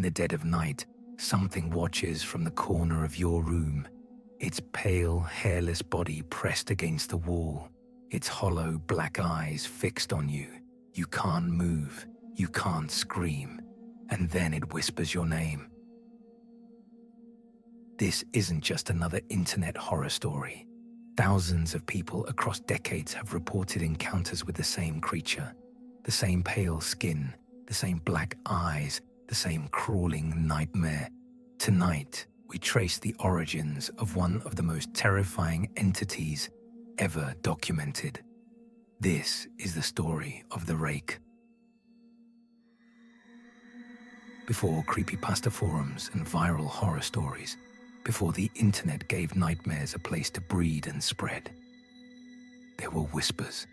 the dead of night, something watches from the corner of your room, its pale, hairless body pressed against the wall, its hollow black eyes fixed on you. You can't move, you can't scream, and then it whispers your name. This isn't just another internet horror story. Thousands of people across decades have reported encounters with the same creature, the same pale skin, the same black eyes, the same crawling nightmare. Tonight, we trace the origins of one of the most terrifying entities ever documented. This is the story of the Rake. Before creepypasta forums and viral horror stories, before the internet gave nightmares a place to breed and spread, there were whispers.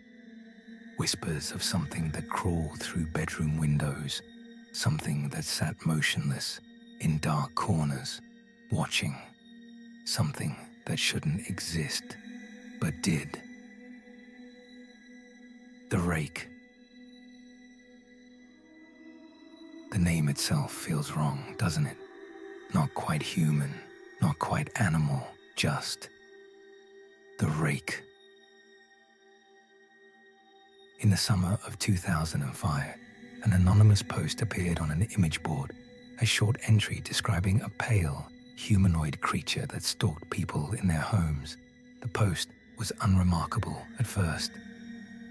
Whispers of something that crawled through bedroom windows, something that sat motionless in dark corners, watching, something that shouldn't exist, but did. The Rake. The name itself feels wrong, doesn't it? Not quite human, not quite animal, just the Rake. In the summer of 2005, an anonymous post appeared on an image board, a short entry describing a pale, humanoid creature that stalked people in their homes. The post was unremarkable at first,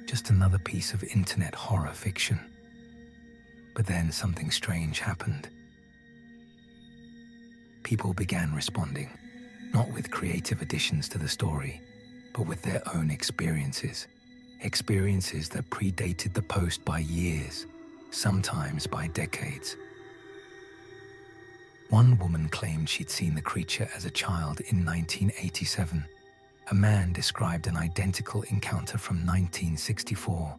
just another piece of internet horror fiction. But then something strange happened. People began responding, not with creative additions to the story, but with their own experiences. Experiences that predated the post by years, sometimes by decades. One woman claimed she'd seen the creature as a child in 1987. A man described an identical encounter from 1964.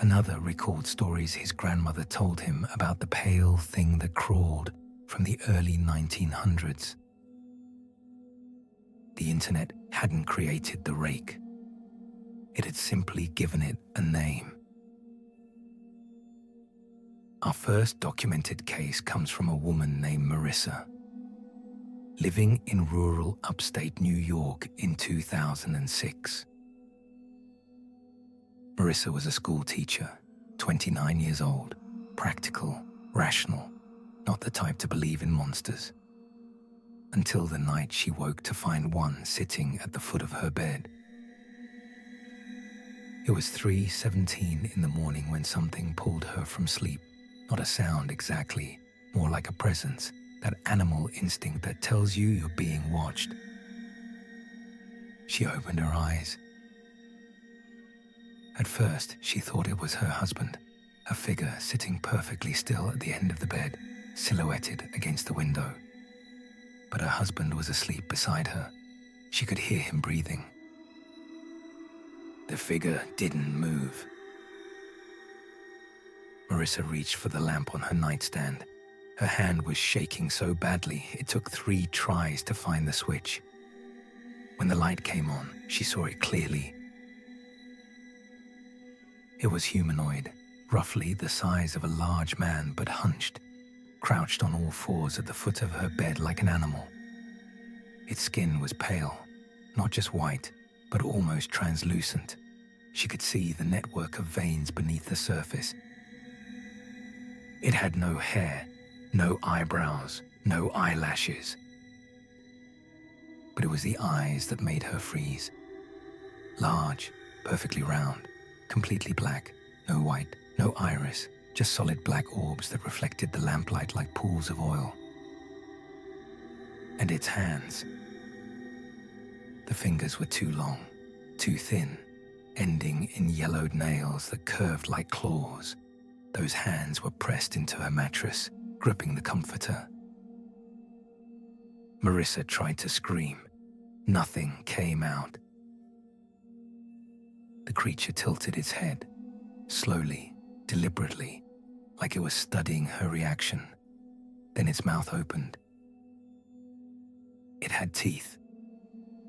Another recalled stories his grandmother told him about the pale thing that crawled from the early 1900s. The internet hadn't created the Rake. It had simply given it a name. Our first documented case comes from a woman named Marissa. Living in rural upstate New York in 2006. Marissa was a school teacher, 29 years old, practical, rational, not the type to believe in monsters. Until the night she woke to find one sitting at the foot of her bed. It was 3:17 in the morning when something pulled her from sleep. Not a sound exactly, more like a presence, that animal instinct that tells you you're being watched. She opened her eyes. At first, she thought it was her husband, a figure sitting perfectly still at the end of the bed, silhouetted against the window. But her husband was asleep beside her. She could hear him breathing. The figure didn't move. Marissa reached for the lamp on her nightstand. Her hand was shaking so badly it took 3 tries to find the switch. When the light came on, she saw it clearly. It was humanoid, roughly the size of a large man but hunched, crouched on all fours at the foot of her bed like an animal. Its skin was pale, not just white, but almost translucent. She could see the network of veins beneath the surface. It had no hair, no eyebrows, no eyelashes. But it was the eyes that made her freeze. Large, perfectly round, completely black, no white, no iris, just solid black orbs that reflected the lamplight like pools of oil. And its hands. The fingers were too long, too thin, ending in yellowed nails that curved like claws. Those hands were pressed into her mattress, gripping the comforter. Marissa tried to scream. Nothing came out. The creature tilted its head, slowly, deliberately, like it was studying her reaction. Then its mouth opened. It had teeth.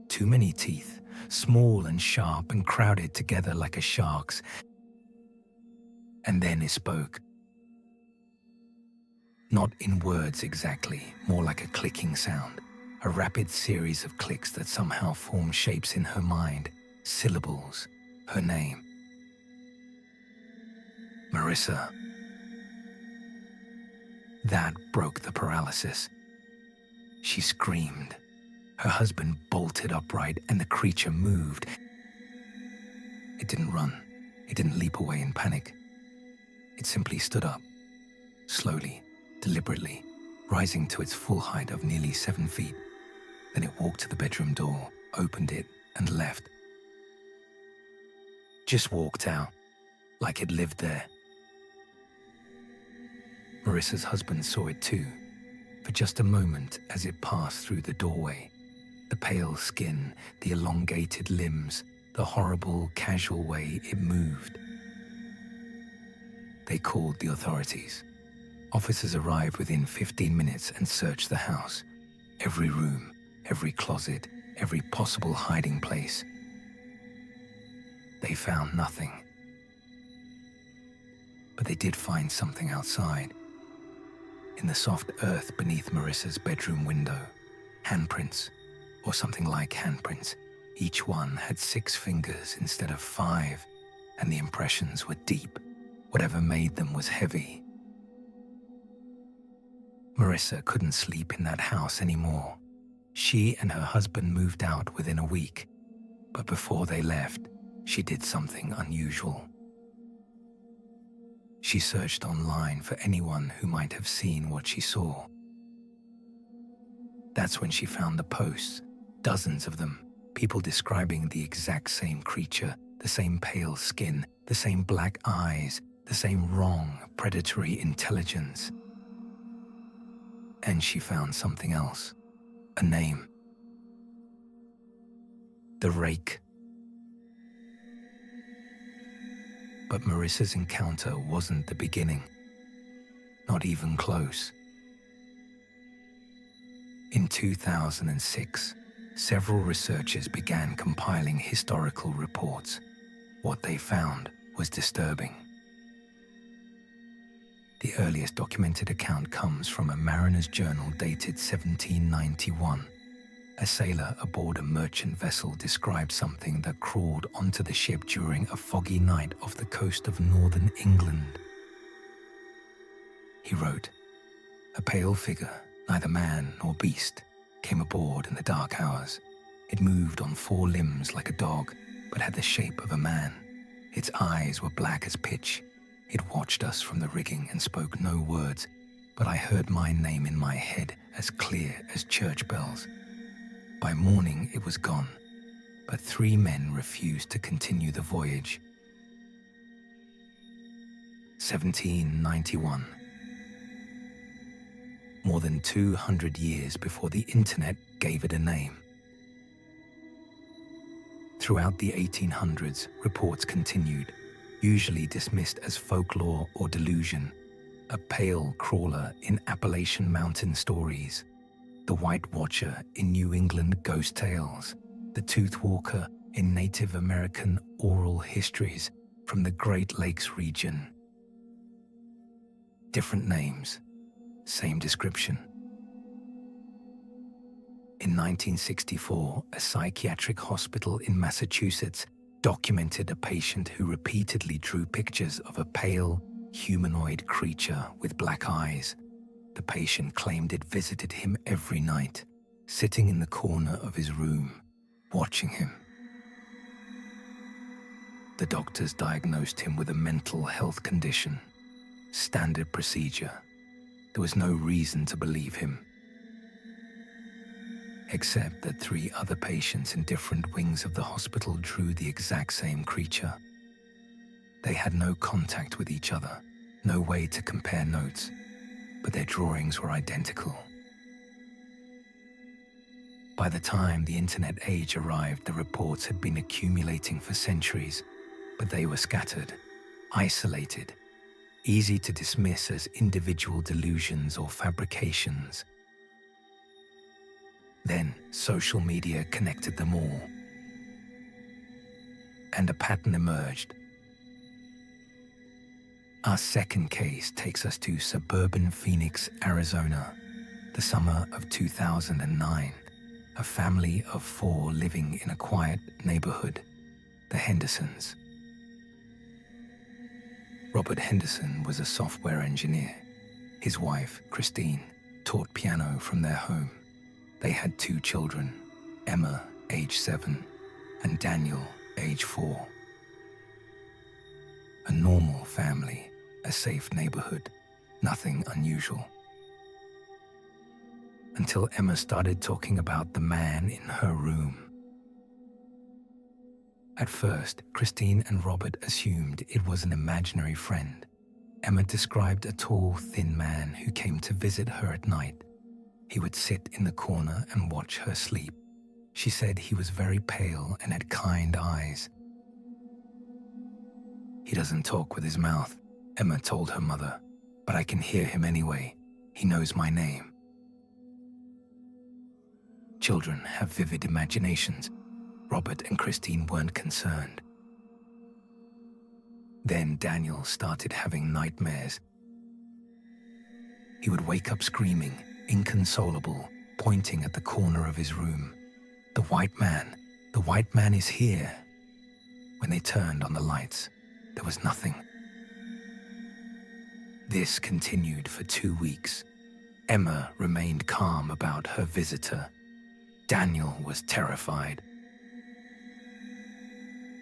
Too many teeth, small and sharp and crowded together like a shark's. And then it spoke. Not in words exactly, more like a clicking sound, a rapid series of clicks that somehow formed shapes in her mind, syllables, her name. Marissa. That broke the paralysis. She screamed. Her husband bolted upright and the creature moved. It didn't run. It didn't leap away in panic. It simply stood up, slowly, deliberately, rising to its full height of nearly 7 feet. Then it walked to the bedroom door, opened it, and left. Just walked out, like it lived there. Marissa's husband saw it too, for just a moment as it passed through the doorway. The pale skin, the elongated limbs, the horrible, casual way it moved. They called the authorities. Officers arrived within 15 minutes and searched the house. Every room, every closet, every possible hiding place. They found nothing. But they did find something outside. In the soft earth beneath Marissa's bedroom window, handprints, or something like handprints. Each one had 6 fingers instead of 5, and the impressions were deep. Whatever made them was heavy. Marissa couldn't sleep in that house anymore. She and her husband moved out within a week, but before they left, she did something unusual. She searched online for anyone who might have seen what she saw. That's when she found the posts, dozens of them, people describing the exact same creature, the same pale skin, the same black eyes, the same wrong, predatory intelligence. And she found something else, a name. The Rake. But Marissa's encounter wasn't the beginning, not even close. In 2006, several researchers began compiling historical reports. What they found was disturbing. The earliest documented account comes from a mariner's journal dated 1791. A sailor aboard a merchant vessel described something that crawled onto the ship during a foggy night off the coast of northern England. He wrote, "A pale figure, neither man nor beast, came aboard in the dark hours. It moved on 4 limbs like a dog, but had the shape of a man. Its eyes were black as pitch. It watched us from the rigging and spoke no words, but I heard my name in my head as clear as church bells. By morning it was gone, but 3 men refused to continue the voyage." 1791. More than 200 years before the internet gave it a name. Throughout the 1800s, reports continued, usually dismissed as folklore or delusion. A pale crawler in Appalachian mountain stories, the White Watcher in New England ghost tales, the Tooth Walker in Native American oral histories from the Great Lakes region. Different names, same description. In 1964, a psychiatric hospital in Massachusetts documented a patient who repeatedly drew pictures of a pale, humanoid creature with black eyes. The patient claimed it visited him every night, sitting in the corner of his room, watching him. The doctors diagnosed him with a mental health condition. Standard procedure. There was no reason to believe him, except that 3 other patients in different wings of the hospital drew the exact same creature. They had no contact with each other, no way to compare notes, but their drawings were identical. By the time the internet age arrived, the reports had been accumulating for centuries, but they were scattered, isolated, easy to dismiss as individual delusions or fabrications. Then social media connected them all, and a pattern emerged. Our second case takes us to suburban Phoenix, Arizona, the summer of 2009. A family of 4 living in a quiet neighborhood, the Hendersons. Robert Henderson was a software engineer. His wife, Christine, taught piano from their home. They had 2 children, Emma, age 7, and Daniel, age 4. A normal family, a safe neighborhood, nothing unusual. Until Emma started talking about the man in her room. At first, Christine and Robert assumed it was an imaginary friend. Emma described a tall, thin man who came to visit her at night. He would sit in the corner and watch her sleep. She said he was very pale and had kind eyes. "He doesn't talk with his mouth," Emma told her mother, "but I can hear him anyway. He knows my name." Children have vivid imaginations. Robert and Christine weren't concerned. Then Daniel started having nightmares. He would wake up screaming, inconsolable, pointing at the corner of his room. The white man is here." When they turned on the lights, there was nothing. This continued for 2 weeks. Emma remained calm about her visitor. Daniel was terrified.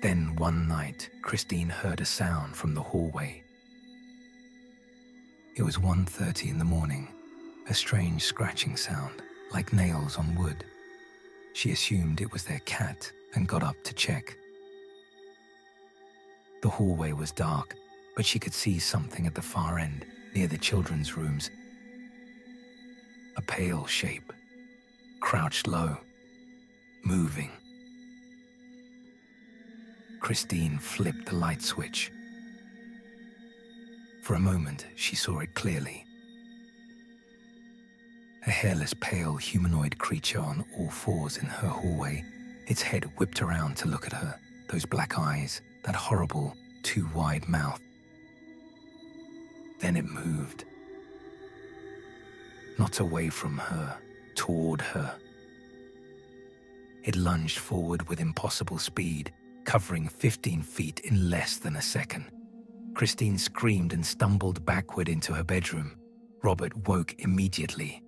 Then one night, Christine heard a sound from the hallway. It was 1:30 in the morning, a strange scratching sound, like nails on wood. She assumed it was their cat and got up to check. The hallway was dark, but she could see something at the far end, near the children's rooms. A pale shape, crouched low, moving. Christine flipped the light switch. For a moment, she saw it clearly. A hairless, pale, humanoid creature on all 4s in her hallway. Its head whipped around to look at her, those black eyes, that horrible, too wide mouth. Then it moved. Not away from her, toward her. It lunged forward with impossible speed, covering 15 feet in less than a second. Christine screamed and stumbled backward into her bedroom. Robert woke immediately.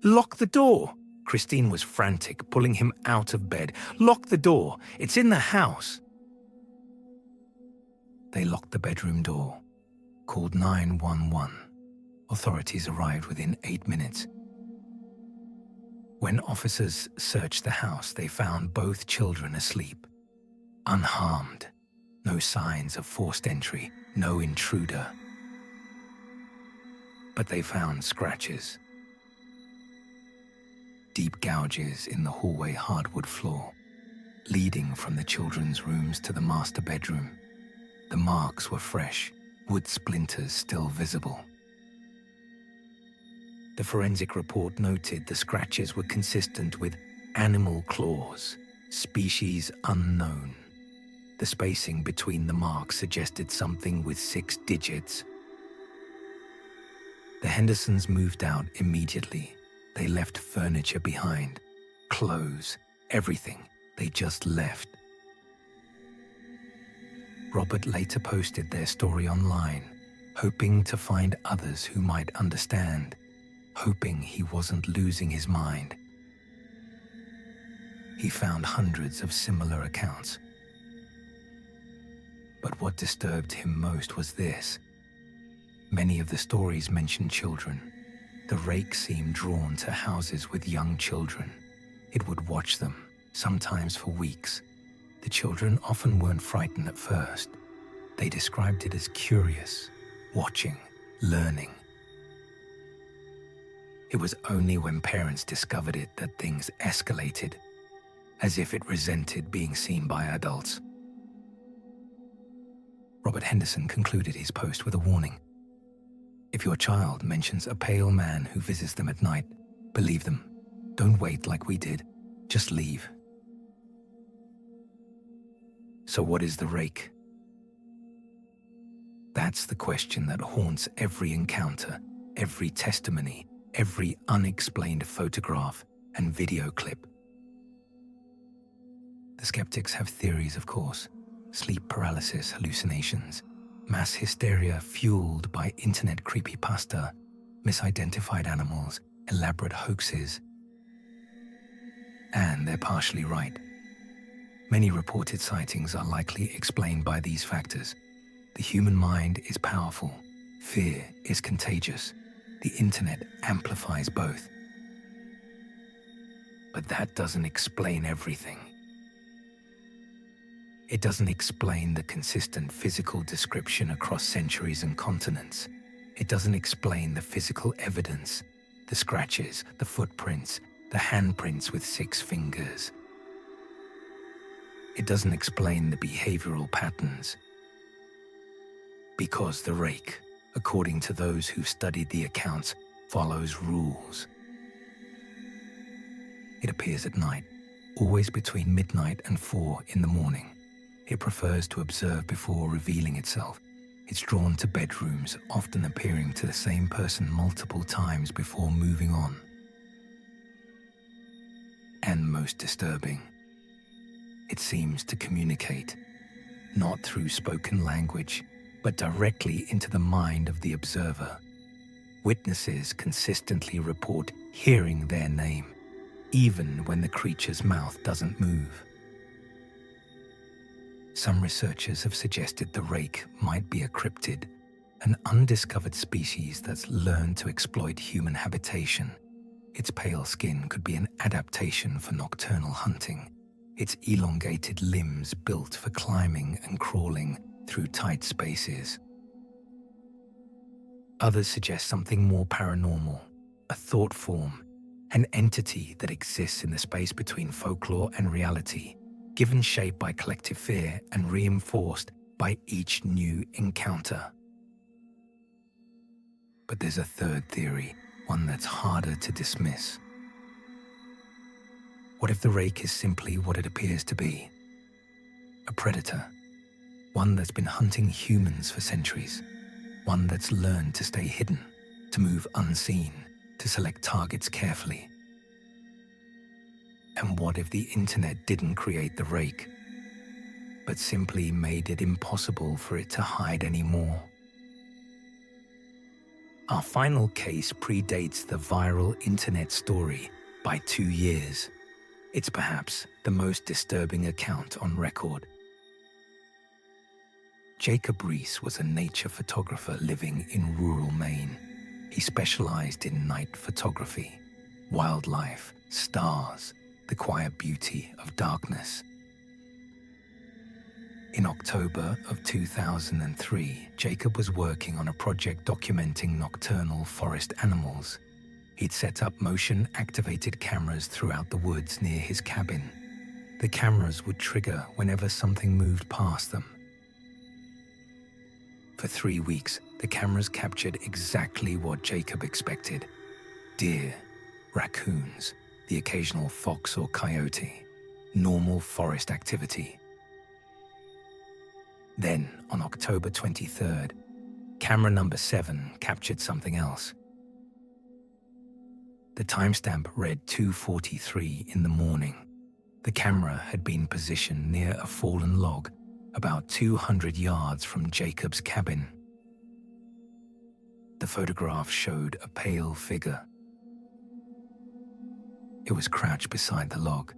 "Lock the door!" Christine was frantic, pulling him out of bed. "Lock the door! It's in the house!" They locked the bedroom door, called 911. Authorities arrived within 8 minutes. When officers searched the house, they found both children asleep, unharmed. No signs of forced entry, no intruder. But they found scratches. Deep gouges in the hallway hardwood floor, leading from the children's rooms to the master bedroom. The marks were fresh, wood splinters still visible. The forensic report noted the scratches were consistent with animal claws, species unknown. The spacing between the marks suggested something with 6 digits. The Hendersons moved out immediately. They left furniture behind, clothes, everything. They just left. Robert later posted their story online, hoping to find others who might understand, hoping he wasn't losing his mind. He found hundreds of similar accounts. But what disturbed him most was this. Many of the stories mentioned children. The Rake seemed drawn to houses with young children. It would watch them, sometimes for weeks. The children often weren't frightened at first. They described it as curious, watching, learning. It was only when parents discovered it that things escalated, as if it resented being seen by adults. Robert Henderson concluded his post with a warning. If your child mentions a pale man who visits them at night, believe them. Don't wait like we did. Just leave. So what is the Rake? That's the question that haunts every encounter, every testimony, every unexplained photograph and video clip. The skeptics have theories, of course: sleep paralysis, hallucinations, mass hysteria fueled by internet creepypasta, misidentified animals, elaborate hoaxes. And they're partially right. Many reported sightings are likely explained by these factors. The human mind is powerful. Fear is contagious. The internet amplifies both. But that doesn't explain everything. It doesn't explain the consistent physical description across centuries and continents. It doesn't explain the physical evidence, the scratches, the footprints, the handprints with 6 fingers. It doesn't explain the behavioral patterns. Because the Rake, according to those who've studied the accounts, follows rules. It appears at night, always between midnight and 4 in the morning. It prefers to observe before revealing itself. It's drawn to bedrooms, often appearing to the same person multiple times before moving on. And most disturbing, it seems to communicate, not through spoken language, but directly into the mind of the observer. Witnesses consistently report hearing their name, even when the creature's mouth doesn't move. Some researchers have suggested the Rake might be a cryptid, an undiscovered species that's learned to exploit human habitation. Its pale skin could be an adaptation for nocturnal hunting, its elongated limbs built for climbing and crawling through tight spaces. Others suggest something more paranormal, a thought form, an entity that exists in the space between folklore and reality, given shape by collective fear and reinforced by each new encounter. But there's a third theory, one that's harder to dismiss. What if the Rake is simply what it appears to be? A predator, one that's been hunting humans for centuries, one that's learned to stay hidden, to move unseen, to select targets carefully. And what if the internet didn't create the Rake, but simply made it impossible for it to hide anymore? Our final case predates the viral internet story by 2 years. It's perhaps the most disturbing account on record. Jacob Reese was a nature photographer living in rural Maine. He specialized in night photography, wildlife, stars, the quiet beauty of darkness. In October of 2003, Jacob was working on a project documenting nocturnal forest animals. He'd set up motion-activated cameras throughout the woods near his cabin. The cameras would trigger whenever something moved past them. For 3 weeks, the cameras captured exactly what Jacob expected: deer, raccoons, the occasional fox or coyote, normal forest activity. Then, on October 23rd, camera number 7 captured something else. The timestamp read 2:43 in the morning. The camera had been positioned near a fallen log, about 200 yards from Jacob's cabin. The photograph showed a pale figure. It was crouched beside the log,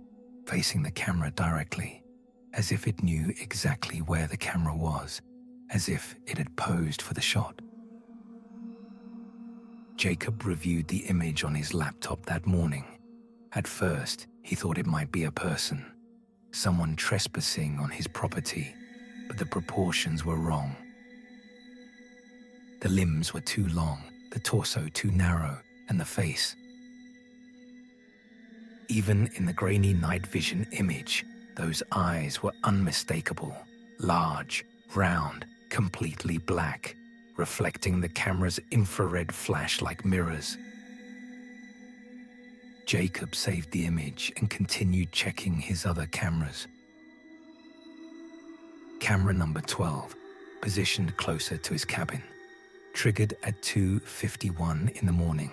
facing the camera directly, as if it knew exactly where the camera was, as if it had posed for the shot. Jacob reviewed the image on his laptop that morning. At first, he thought it might be a person, someone trespassing on his property, but the proportions were wrong. The limbs were too long, the torso too narrow, and the face. Even in the grainy night vision image, those eyes were unmistakable, large, round, completely black, reflecting the camera's infrared flash like mirrors. Jacob saved the image and continued checking his other cameras. Camera number 12, positioned closer to his cabin, triggered at 2:51 in the morning,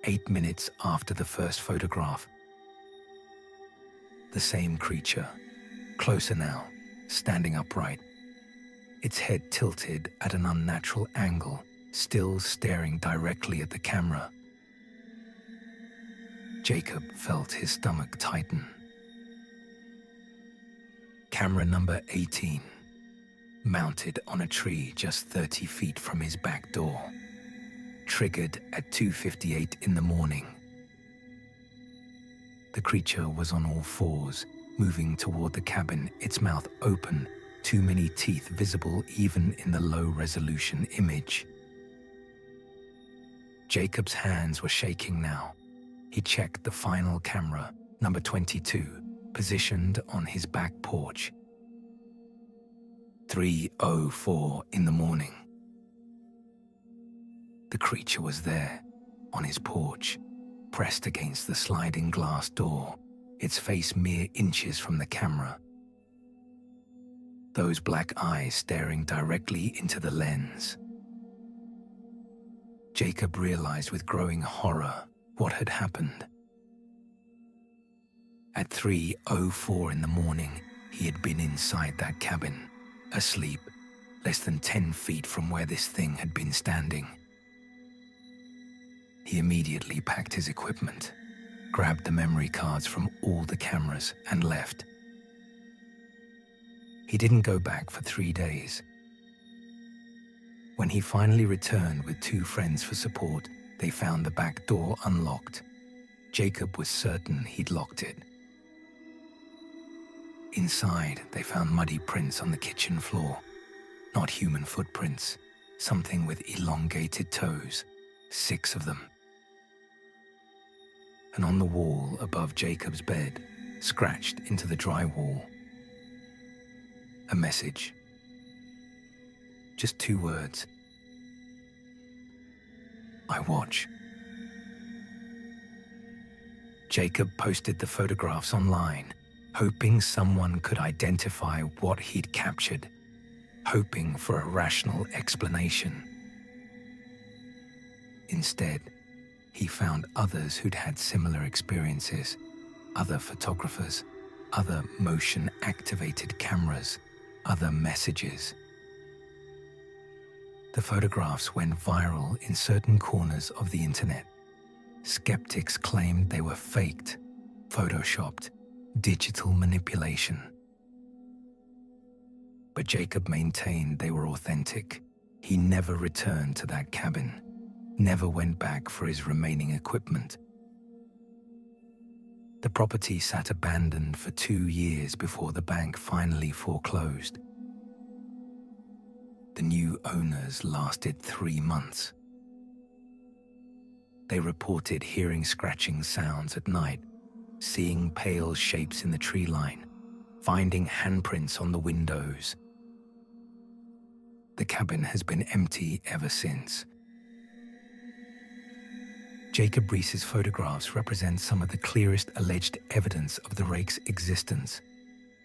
8 minutes after the first photograph. The same creature, closer now, standing upright, its head tilted at an unnatural angle, still staring directly at the camera. Jacob felt his stomach tighten. Camera number 18, mounted on a tree just 30 feet from his back door, triggered at 2:58 in the morning. The creature was on all fours, moving toward the cabin, its mouth open, too many teeth visible even in the low-resolution image. Jacob's hands were shaking now. He checked the final camera, number 22, positioned on his back porch. 3:04 in the morning. The creature was there, on his porch, pressed against the sliding glass door, its face mere inches from the camera. Those black eyes staring directly into the lens. Jacob realized with growing horror what had happened. At 3:04 in the morning, he had been inside that cabin, asleep, less than 10 feet from where this thing had been standing. He immediately packed his equipment, grabbed the memory cards from all the cameras, and left. He didn't go back for 3 days. When he finally returned with 2 friends for support, they found the back door unlocked. Jacob was certain he'd locked it. Inside, they found muddy prints on the kitchen floor. Not human footprints, something with elongated toes, 6 of them. And on the wall above Jacob's bed, scratched into the drywall, a message. Just 2 words. I watch. Jacob posted the photographs online, hoping someone could identify what he'd captured, hoping for a rational explanation. Instead, he found others who'd had similar experiences, other photographers, other motion-activated cameras, other messages. The photographs went viral in certain corners of the internet. Skeptics claimed they were faked, photoshopped, digital manipulation. But Jacob maintained they were authentic. He never returned to that cabin, never went back for his remaining equipment. The property sat abandoned for 2 years before the bank finally foreclosed. The new owners lasted 3 months. They reported hearing scratching sounds at night, seeing pale shapes in the tree line, finding handprints on the windows. The cabin has been empty ever since. Jacob Reese's photographs represent some of the clearest alleged evidence of the Rake's existence.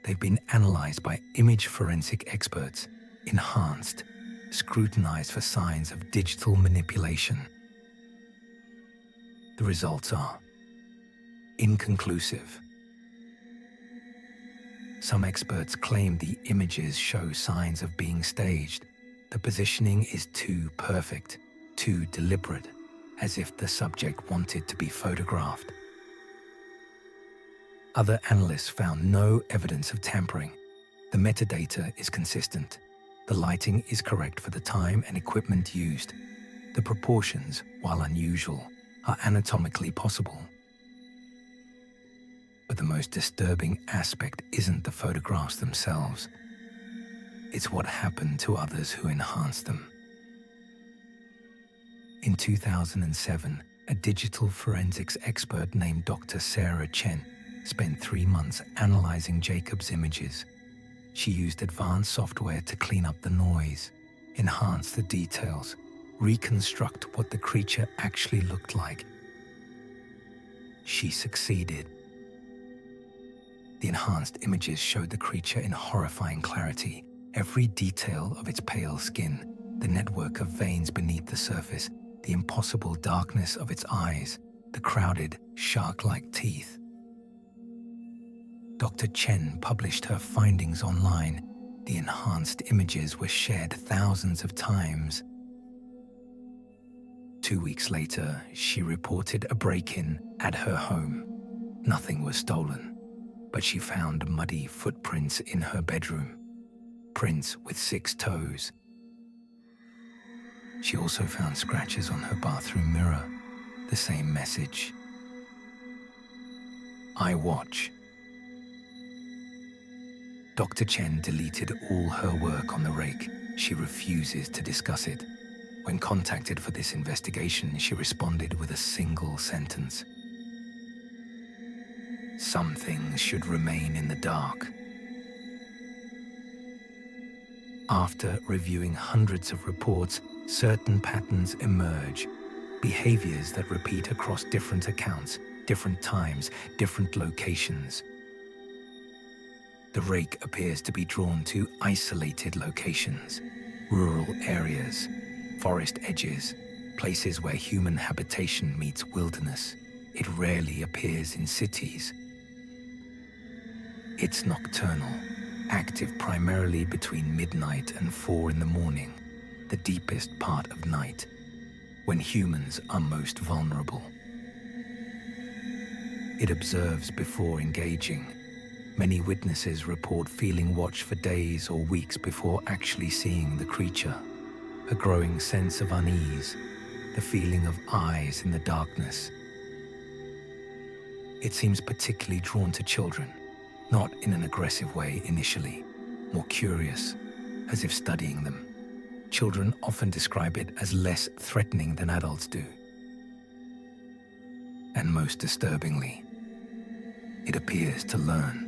They've been analyzed by image forensic experts, enhanced, scrutinized for signs of digital manipulation. The results are inconclusive. Some experts claim the images show signs of being staged. The positioning is too perfect, too deliberate, as if the subject wanted to be photographed. Other analysts found no evidence of tampering. The metadata is consistent. The lighting is correct for the time and equipment used. The proportions, while unusual, are anatomically possible. But the most disturbing aspect isn't the photographs themselves. It's what happened to others who enhanced them. In 2007, a digital forensics expert named Dr. Sarah Chen spent 3 months analyzing Jacob's images. She used advanced software to clean up the noise, enhance the details, reconstruct what the creature actually looked like. She succeeded. The enhanced images showed the creature in horrifying clarity, Every detail of its pale skin, the network of veins beneath the surface, the impossible darkness of its eyes, the crowded, shark-like teeth. Dr. Chen published her findings online. The enhanced images were shared thousands of times. 2 weeks later, she reported a break-in at her home. Nothing was stolen, but she found muddy footprints in her bedroom, prints with 6 toes. She also found scratches on her bathroom mirror, the same message. I watch. Dr. Chen deleted all her work on the Rake. She refuses to discuss it. When contacted for this investigation, she responded with a single sentence. Some things should remain in the dark. After reviewing hundreds of reports, certain patterns emerge, behaviors that repeat across different accounts, different times, different locations. The Rake appears to be drawn to isolated locations, rural areas, forest edges, places where human habitation meets wilderness. It rarely appears in cities. It's nocturnal, active primarily between midnight and 4 in the morning, the deepest part of night, when humans are most vulnerable. It observes before engaging. Many witnesses report feeling watched for days or weeks before actually seeing the creature. A growing sense of unease, the feeling of eyes in the darkness. It seems particularly drawn to children, not in an aggressive way initially, more curious, as if studying them. Children often describe it as less threatening than adults do. And most disturbingly, it appears to learn.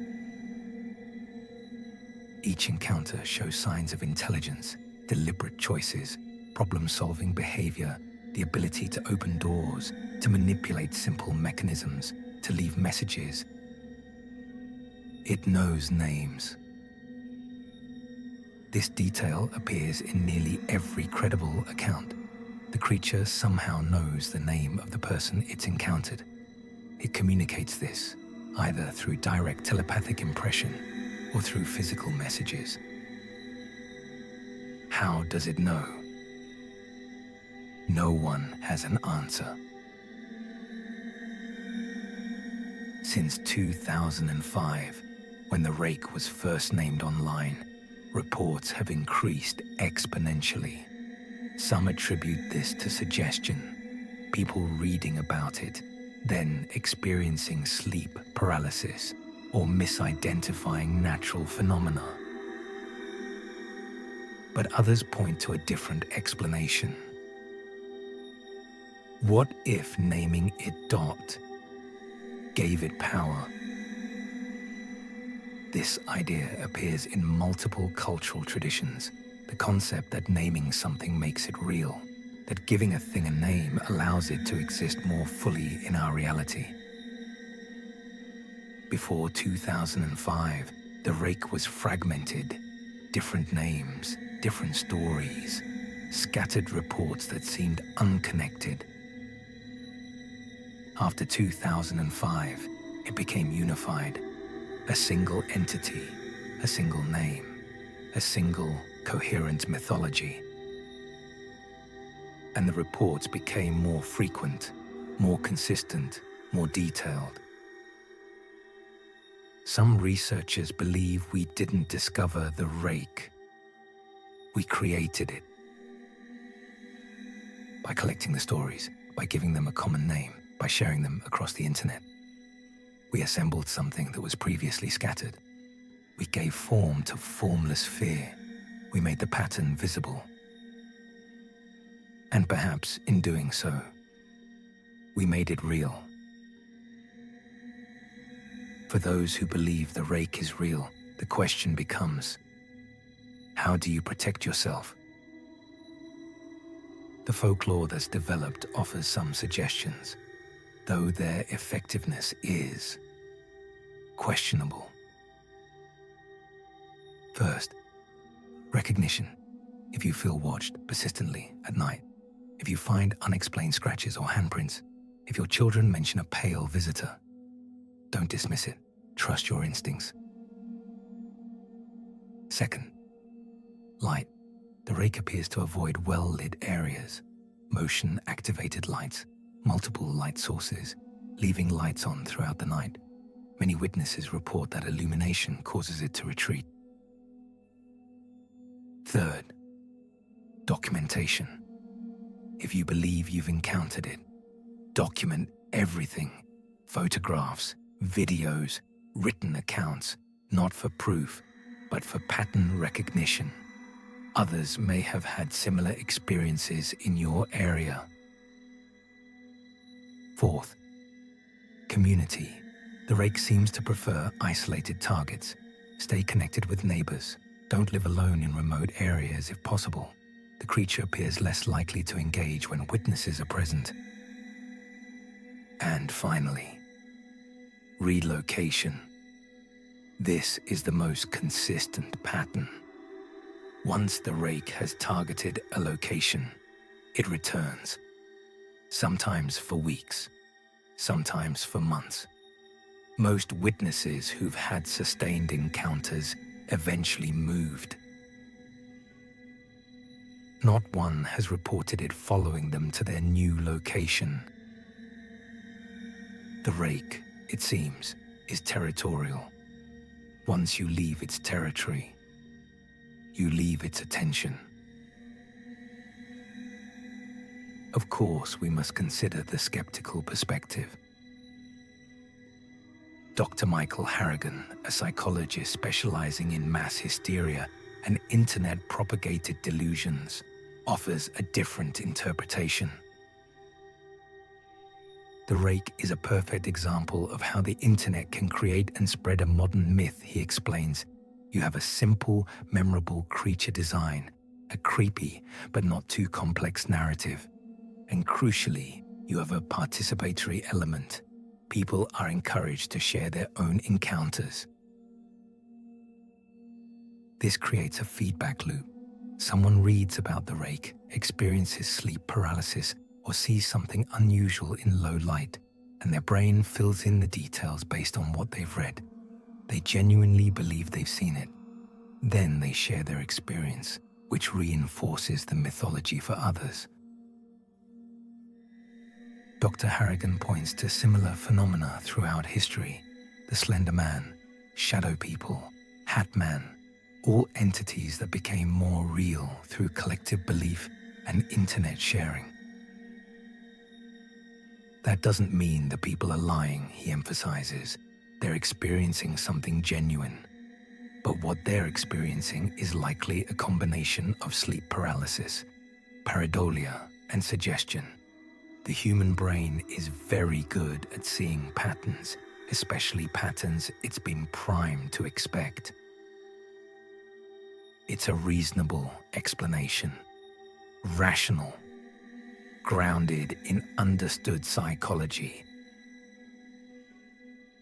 Each encounter shows signs of intelligence, deliberate choices, problem-solving behavior, the ability to open doors, to manipulate simple mechanisms, to leave messages. It knows names. This detail appears in nearly every credible account. The creature somehow knows the name of the person it's encountered. It communicates this, either through direct telepathic impression or through physical messages. How does it know? No one has an answer. Since 2005, when the Rake was first named online, reports have increased exponentially. Some attribute this to suggestion, people reading about it, then experiencing sleep paralysis or misidentifying natural phenomena. But others point to a different explanation. What if naming it Dot gave it power? This idea appears in multiple cultural traditions. The concept that naming something makes it real, that giving a thing a name allows it to exist more fully in our reality. Before 2005, the Rake was fragmented. Different names, different stories, scattered reports that seemed unconnected. After 2005, it became unified. A single entity, a single name, a single coherent mythology. And the reports became more frequent, more consistent, more detailed. Some researchers believe we didn't discover the Rake. We created it. By collecting the stories, by giving them a common name, by sharing them across the internet. We assembled something that was previously scattered. We gave form to formless fear. We made the pattern visible. And perhaps in doing so, we made it real. For those who believe the Rake is real, the question becomes, how do you protect yourself? The folklore that's developed offers some suggestions, though their effectiveness is questionable. First, Recognition. If you feel watched persistently at night, if you find unexplained scratches or handprints, if your children mention a pale visitor, don't dismiss it. Trust your instincts. Second, light. The rake appears to avoid well-lit areas, motion-activated lights, multiple light sources, leaving lights on throughout the night. Many witnesses report that illumination causes it to retreat. Third, documentation. If you believe you've encountered it, document everything. Photographs, videos, written accounts, not for proof, but for pattern recognition. Others may have had similar experiences in your area. Fourth, community. The rake seems to prefer isolated targets. Stay connected with neighbors. Don't live alone in remote areas if possible. The creature appears less likely to engage when witnesses are present. And finally, relocation. This is the most consistent pattern. Once the rake has targeted a location, it returns. Sometimes for weeks, sometimes for months. Most witnesses who've had sustained encounters eventually moved. Not one has reported it following them to their new location. The rake, it seems, is territorial. Once you leave its territory, you leave its attention. Of course, we must consider the skeptical perspective. Dr. Michael Harrigan, a psychologist specializing in mass hysteria and internet-propagated delusions, offers a different interpretation. The rake is a perfect example of how the internet can create and spread a modern myth, he explains. You have a simple, memorable creature design, a creepy but not too complex narrative. And crucially, you have a participatory element. People are encouraged to share their own encounters. This creates a feedback loop. Someone reads about the rake, experiences sleep paralysis, or sees something unusual in low light, and their brain fills in the details based on what they've read. They genuinely believe they've seen it. Then they share their experience, which reinforces the mythology for others. Dr. Harrigan points to similar phenomena throughout history: the Slender Man, Shadow People, Hat Man, all entities that became more real through collective belief and internet sharing. That doesn't mean the people are lying, he emphasizes. They're experiencing something genuine. But what they're experiencing is likely a combination of sleep paralysis, pareidolia, and suggestion. The human brain is very good at seeing patterns, especially patterns it's been primed to expect. It's a reasonable explanation, rational, grounded in understood psychology.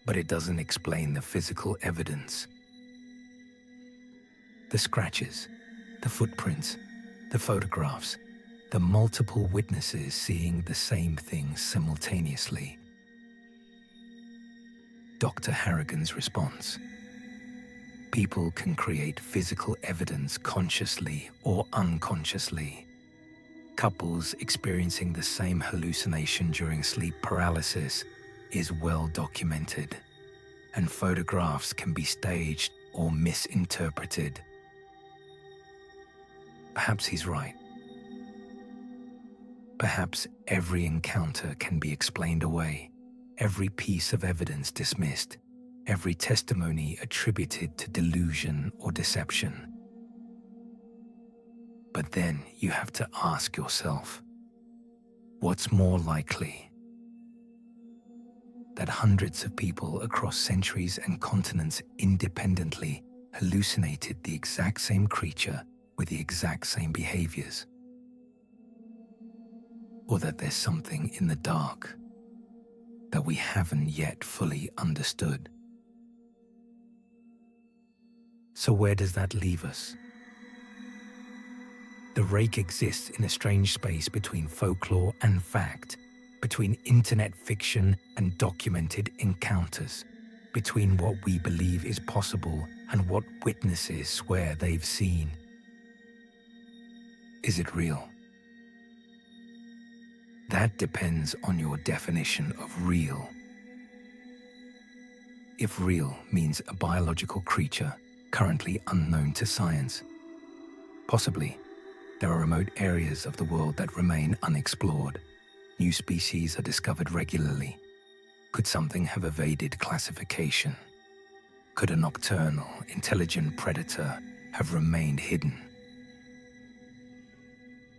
But it doesn't explain the physical evidence. The scratches, the footprints, the photographs, the multiple witnesses seeing the same thing simultaneously. Dr. Harrigan's response: people can create physical evidence consciously or unconsciously. Couples experiencing the same hallucination during sleep paralysis is well documented, and photographs can be staged or misinterpreted. Perhaps he's right. Perhaps every encounter can be explained away, every piece of evidence dismissed, every testimony attributed to delusion or deception. But then you have to ask yourself, what's more likely? That hundreds of people across centuries and continents independently hallucinated the exact same creature with the exact same behaviors? Or that there's something in the dark that we haven't yet fully understood? So where does that leave us? The Rake exists in a strange space between folklore and fact, between internet fiction and documented encounters, between what we believe is possible and what witnesses swear they've seen. Is it real? That depends on your definition of real. If real means a biological creature currently unknown to science, possibly there are remote areas of the world that remain unexplored. New species are discovered regularly. Could something have evaded classification? Could a nocturnal, intelligent predator have remained hidden?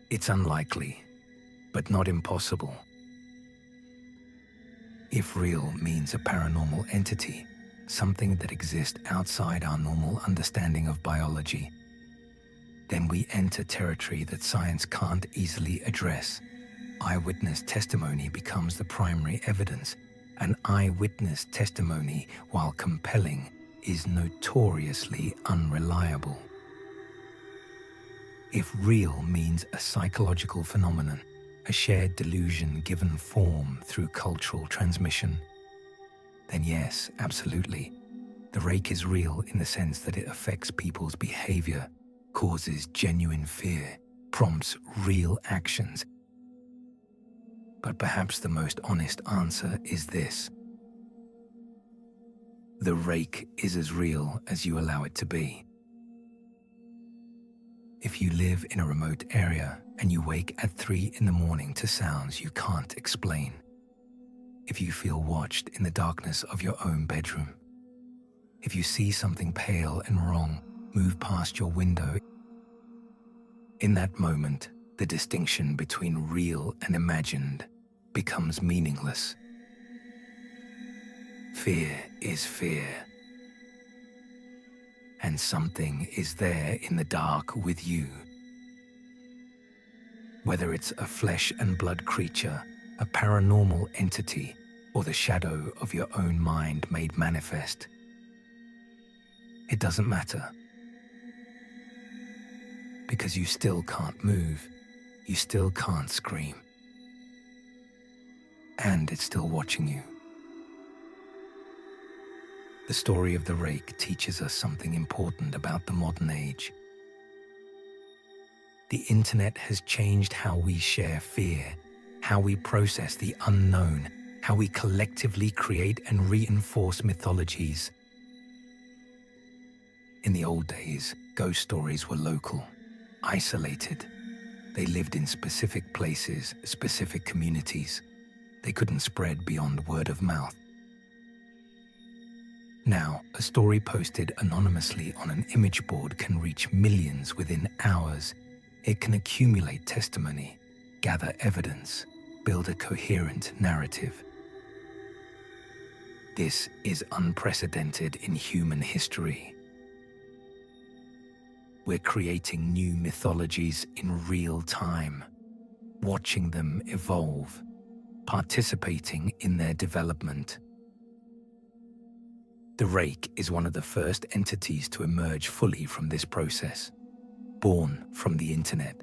It's unlikely, but not impossible. If real means a paranormal entity, something that exists outside our normal understanding of biology, then we enter territory that science can't easily address. Eyewitness testimony becomes the primary evidence. An eyewitness testimony, while compelling, is notoriously unreliable. If real means a psychological phenomenon, a shared delusion given form through cultural transmission, then yes, absolutely, the Rake is real in the sense that it affects people's behavior, causes genuine fear, prompts real actions. But perhaps the most honest answer is this: the Rake is as real as you allow it to be. If you live in a remote area and you wake at 3 in the morning to sounds you can't explain, if you feel watched in the darkness of your own bedroom, if you see something pale and wrong move past your window, in that moment, the distinction between real and imagined becomes meaningless. Fear is fear. And something is there in the dark with you. Whether it's a flesh and blood creature, a paranormal entity, or the shadow of your own mind made manifest, it doesn't matter. Because you still can't move, you still can't scream. And it's still watching you. The story of the Rake teaches us something important about the modern age. The internet has changed how we share fear, how we process the unknown, how we collectively create and reinforce mythologies. In the old days, ghost stories were local, isolated. They lived in specific places, specific communities. They couldn't spread beyond word of mouth. Now, a story posted anonymously on an image board can reach millions within hours. It can accumulate testimony, gather evidence, build a coherent narrative. This is unprecedented in human history. We're creating new mythologies in real time, watching them evolve, participating in their development. The Rake is one of the first entities to emerge fully from this process, born from the internet,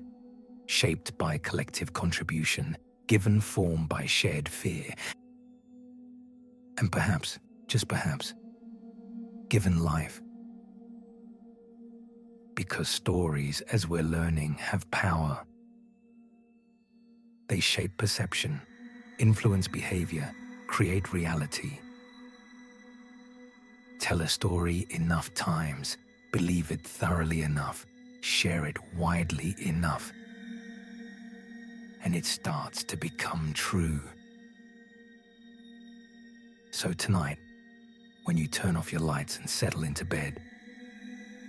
shaped by collective contribution, given form by shared fear, and perhaps, just perhaps, given life. Because stories, as we're learning, have power. They shape perception, influence behavior, create reality. Tell a story enough times, believe it thoroughly enough, share it widely enough, and it starts to become true. So tonight, when you turn off your lights and settle into bed,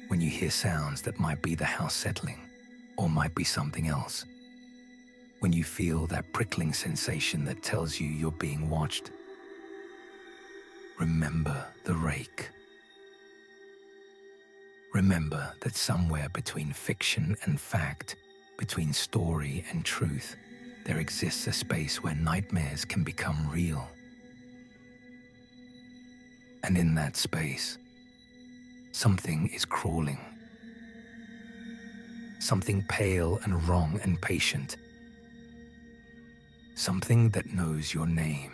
when you hear sounds that might be the house settling, or might be something else, when you feel that prickling sensation that tells you you're being watched, remember the Rake. Remember that somewhere between fiction and fact, between story and truth, there exists a space where nightmares can become real. And in that space, something is crawling. Something pale and wrong and patient. Something that knows your name.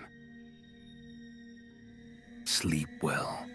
Sleep well.